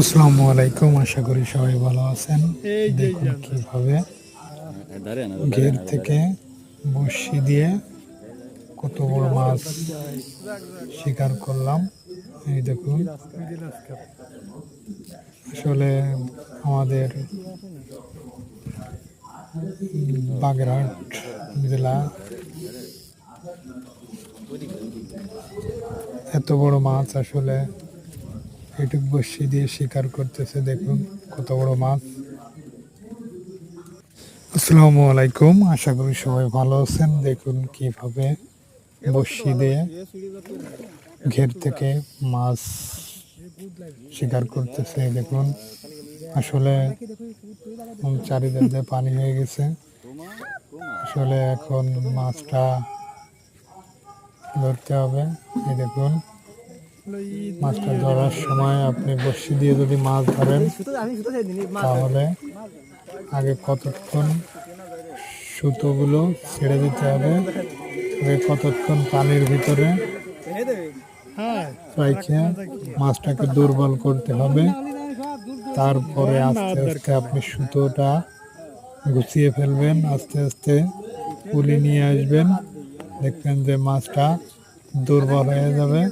আসসালামু আলাইকুম, আশা করি সবাই ভালো আছেন। দেখুন কিভাবে ঘের থেকে বড়শি দিয়ে কত বড় মাছ শিকার করলাম। এই দেখুন, আসলে আমাদের বাগেরহাট জেলা এত বড় মাছ আসলে এটুক বড়শি দিয়ে শিকার করতেছে। দেখুন কত বড় মাছ। আসসালামু আলাইকুম, আশা করি সবাই ভালো আছেন। দেখুন কিভাবে বড়শি দিয়ে ঘের থেকে মাছ শিকার করতেছে। দেখুন আসলে চারিদিকে পানি হয়ে গেছে। আসলে এখন মাছটা ধরতে হবে। এই দেখুন, মাছটা ধরার সময় আপনি বড়শি দিয়ে যদি মাছ ধরেন তাহলে আগে কতক্ষণ সুতোগুলো ছেড়ে দিতে হবে, কতক্ষণ পানির ভিতরে রেখে মাছটাকে দুর্বল করতে হবে। তারপরে আস্তে আস্তে আপনি সুতোটা গুছিয়ে ফেলবেন, আস্তে আস্তে পুলি নিয়ে আসবেন, দেখবেন যে মাছটা দুর্বল হয়ে যাবে।